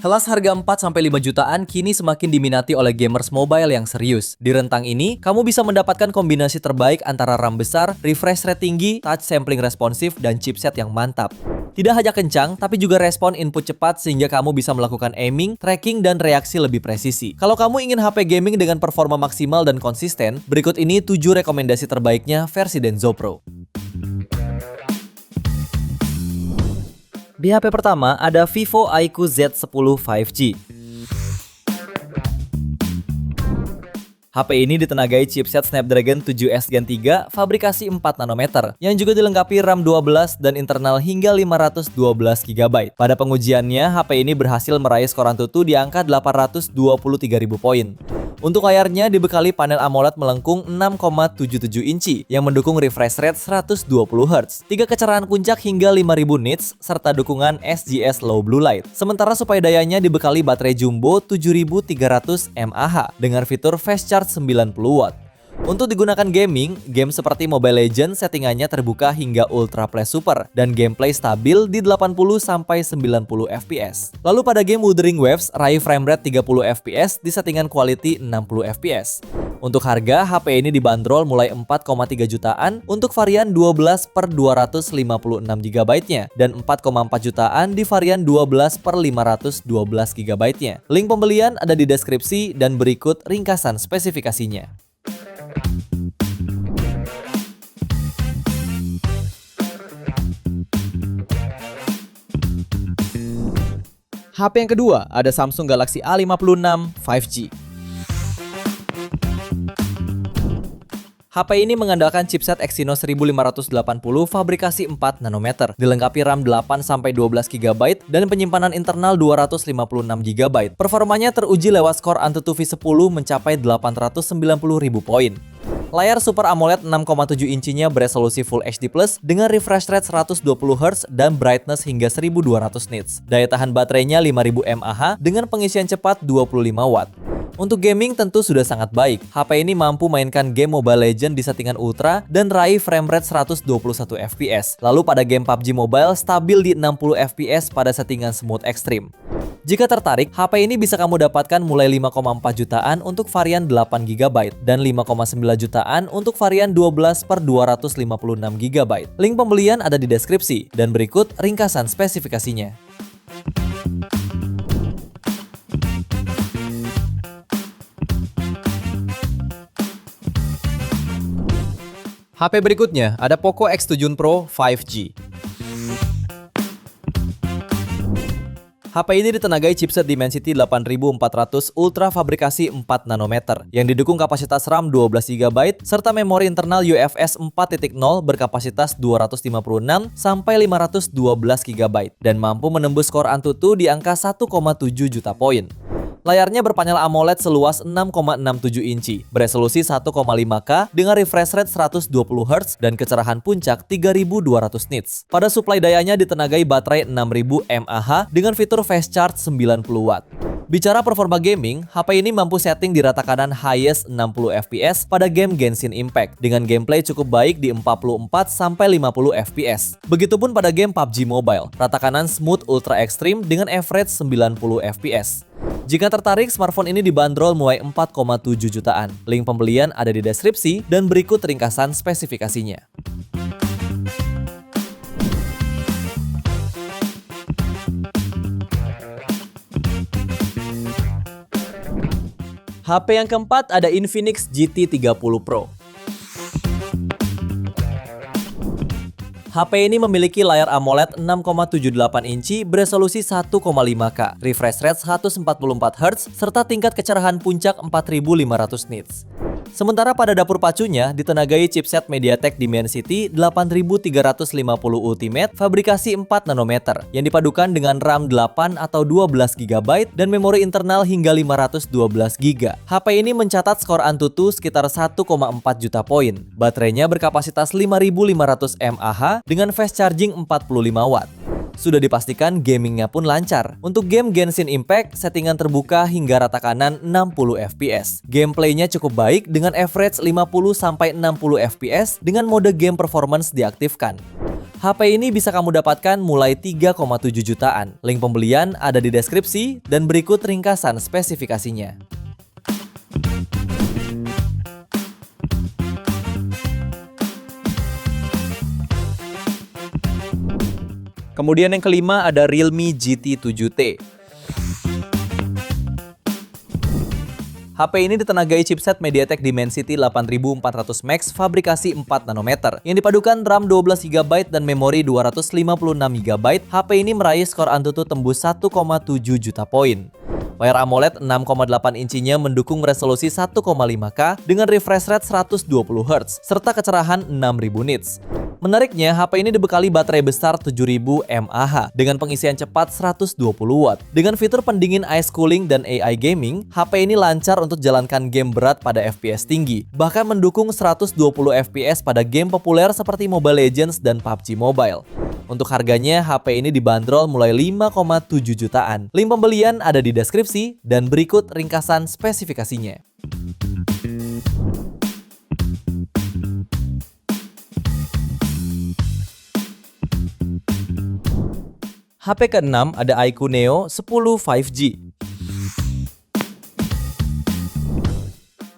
Kelas harga 4-5 jutaan kini semakin diminati oleh gamers mobile yang serius. Di rentang ini, kamu bisa mendapatkan kombinasi terbaik antara RAM besar, refresh rate tinggi, touch sampling responsif, dan chipset yang mantap. Tidak hanya kencang, tapi juga respon input cepat sehingga kamu bisa melakukan aiming, tracking, dan reaksi lebih presisi. Kalau kamu ingin HP gaming dengan performa maksimal dan konsisten, berikut ini 7 rekomendasi terbaiknya versi Denso Pro. Di HP pertama ada Vivo iQOO Z10 5G. HP ini ditenagai chipset Snapdragon 7S Gen 3 fabrikasi 4 nanometer yang juga dilengkapi RAM 12 dan internal hingga 512 GB. Pada pengujiannya, HP ini berhasil meraih skor Antutu di angka 823.000 poin. Untuk layarnya dibekali panel AMOLED melengkung 6,77 inci yang mendukung refresh rate 120 Hz, 3 kecerahan puncak hingga 5000 nits, serta dukungan SGS Low Blue Light. Sementara suplai dayanya dibekali baterai jumbo 7300 mAh dengan fitur fast charge 90 Watt. Untuk digunakan gaming, game seperti Mobile Legends settingannya terbuka hingga Ultra Play Super dan gameplay stabil di 80-90 fps. Lalu pada game Wuthering Waves, raih framerate 30 fps di settingan quality 60 fps. Untuk harga, HP ini dibanderol mulai 4,3 jutaan untuk varian 12 per 256 GB-nya dan 4,4 jutaan di varian 12 per 512 GB-nya. Link pembelian ada di deskripsi dan berikut ringkasan spesifikasinya. HP yang kedua ada Samsung Galaxy A56 5G. HP ini mengandalkan chipset Exynos 1580 fabrikasi 4 nanometer, dilengkapi RAM 8-12 GB dan penyimpanan internal 256 GB. Performanya teruji lewat skor Antutu V10 mencapai 890.000 poin. Layar Super AMOLED 6,7 incinya beresolusi Full HD+ dengan refresh rate 120 Hz dan brightness hingga 1200 nits. Daya tahan baterainya 5000 mAh dengan pengisian cepat 25 Watt. Untuk gaming tentu sudah sangat baik. HP ini mampu mainkan game Mobile Legends di settingan ultra dan raih framerate 121 fps. Lalu pada game PUBG Mobile stabil di 60 fps pada settingan smooth ekstrim. Jika tertarik, HP ini bisa kamu dapatkan mulai 5,4 jutaan untuk varian 8 GB dan 5,9 jutaan untuk varian 12 per 256 GB. Link pembelian ada di deskripsi dan berikut ringkasan spesifikasinya. HP berikutnya ada Poco X7 Pro 5G. HP ini ditenagai chipset Dimensity 8400 Ultra fabrikasi 4 nanometer yang didukung kapasitas RAM 12 GB serta memori internal UFS 4.0 berkapasitas 256 sampai 512 GB dan mampu menembus skor Antutu di angka 1,7 juta poin. Layarnya berpanel AMOLED seluas 6,67 inci, beresolusi 1,5K dengan refresh rate 120 Hz dan kecerahan puncak 3200 nits. Pada suplai dayanya ditenagai baterai 6000 mAh dengan fitur fast charge 90 Watt. Bicara performa gaming, HP ini mampu setting di rata kanan highest 60 fps pada game Genshin Impact dengan gameplay cukup baik di 44-50 fps. Begitupun pada game PUBG Mobile, rata kanan smooth ultra extreme dengan average 90 fps. Jika tertarik, smartphone ini dibanderol mulai 4,7 jutaan. Link pembelian ada di deskripsi dan berikut ringkasan spesifikasinya. HP yang keempat ada Infinix GT 30 Pro. HP ini memiliki layar AMOLED 6,78 inci beresolusi 1,5K, refresh rate 144 Hz, serta tingkat kecerahan puncak 4500 nits. Sementara pada dapur pacunya ditenagai chipset MediaTek Dimensity 8350 Ultimate fabrikasi 4 nanometer yang dipadukan dengan RAM 8 atau 12 GB dan memori internal hingga 512 GB. HP ini mencatat skor Antutu sekitar 1,4 juta poin. Baterainya berkapasitas 5500 mAh dengan fast charging 45 Watt. Sudah dipastikan gamingnya pun lancar. Untuk game Genshin Impact, settingan terbuka hingga rata kanan 60 fps. Gameplaynya cukup baik dengan average 50-60 fps dengan mode game performance diaktifkan. HP ini bisa kamu dapatkan mulai 3,7 jutaan. Link pembelian ada di deskripsi dan berikut ringkasan spesifikasinya. Kemudian yang kelima ada Realme GT 7T. HP ini ditenagai chipset MediaTek Dimensity 8400 Max fabrikasi 4 nanometer yang dipadukan RAM 12GB dan memori 256GB. HP ini meraih skor Antutu tembus 1,7 juta poin. Layar AMOLED 6,8 inchinya mendukung resolusi 1,5K dengan refresh rate 120Hz serta kecerahan 6000 nits. Menariknya, HP ini dibekali baterai besar 7000 mAh dengan pengisian cepat 120 Watt. Dengan fitur pendingin ice cooling dan AI gaming, HP ini lancar untuk jalankan game berat pada FPS tinggi, bahkan mendukung 120 FPS pada game populer seperti Mobile Legends dan PUBG Mobile. Untuk harganya, HP ini dibanderol mulai 5,7 jutaan. Link pembelian ada di deskripsi dan berikut ringkasan spesifikasinya. HP ke-6 ada iQOO Neo 10 5G.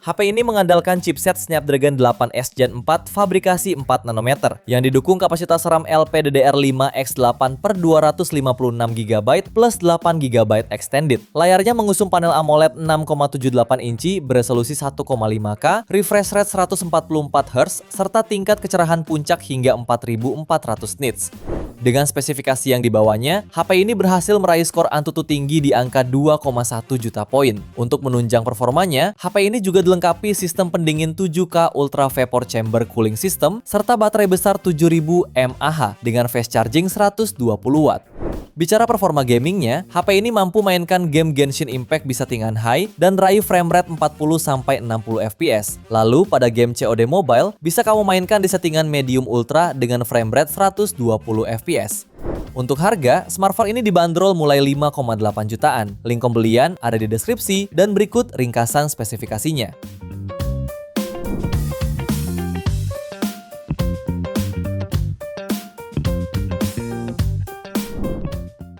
HP ini mengandalkan chipset Snapdragon 8S Gen 4 fabrikasi 4 nanometer yang didukung kapasitas RAM LPDDR5X8 per 256GB plus 8GB extended. Layarnya mengusung panel AMOLED 6,78 inci beresolusi 1,5K, refresh rate 144Hz, serta tingkat kecerahan puncak hingga 4400 nits. Dengan spesifikasi yang dibawanya, HP ini berhasil meraih skor Antutu tinggi di angka 2,1 juta poin. Untuk menunjang performanya, HP ini juga dilengkapi sistem pendingin 7K Ultra Vapor Chamber Cooling System serta baterai besar 7000 mAh dengan fast charging 120 Watt. Bicara performa gamingnya, HP ini mampu mainkan game Genshin Impact di settingan high dan raih frame rate 40-60 fps. Lalu pada game COD Mobile, bisa kamu mainkan di settingan medium ultra dengan frame rate 120 fps. Untuk harga, smartphone ini dibanderol mulai 5,8 jutaan. Link pembelian ada di deskripsi dan berikut ringkasan spesifikasinya.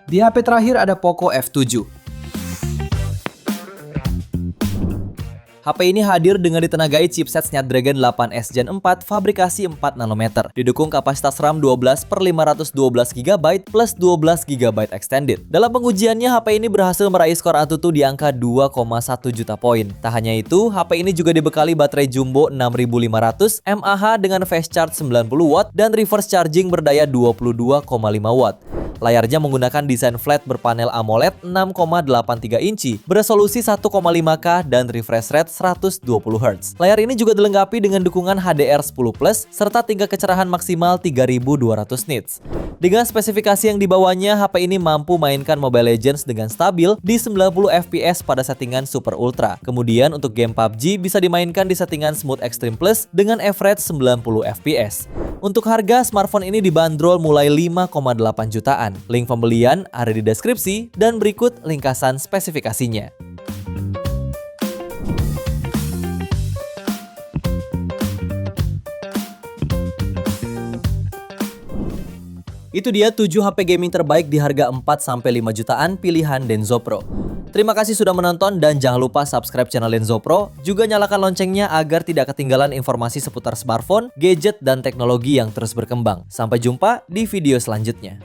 Di HP terakhir ada Poco F7. HP ini hadir dengan ditenagai chipset Snapdragon 8S Gen 4 fabrikasi 4 nanometer. Didukung kapasitas RAM 12 per 512GB plus 12GB extended. Dalam pengujiannya, HP ini berhasil meraih skor Antutu di angka 2,1 juta poin. Tak hanya itu, HP ini juga dibekali baterai jumbo 6500 mAh dengan fast charge 90 Watt dan reverse charging berdaya 22,5 Watt. Layarnya menggunakan desain flat berpanel AMOLED 6,83 inci, beresolusi 1,5K dan refresh rate 120Hz. Layar ini juga dilengkapi dengan dukungan HDR10+, serta tingkat kecerahan maksimal 3200 nits. Dengan spesifikasi yang dibawanya, HP ini mampu mainkan Mobile Legends dengan stabil di 90 fps pada settingan Super Ultra. Kemudian untuk game PUBG bisa dimainkan di settingan Smooth Extreme Plus dengan average 90 fps. Untuk harga, smartphone ini dibanderol mulai 5,8 jutaan. Link pembelian ada di deskripsi dan berikut ringkasan spesifikasinya. Itu dia 7 HP gaming terbaik di harga 4-5 jutaan pilihan Denso Pro. Terima kasih sudah menonton dan jangan lupa subscribe channel Denso Pro, juga nyalakan loncengnya agar tidak ketinggalan informasi seputar smartphone, gadget, dan teknologi yang terus berkembang. Sampai jumpa di video selanjutnya.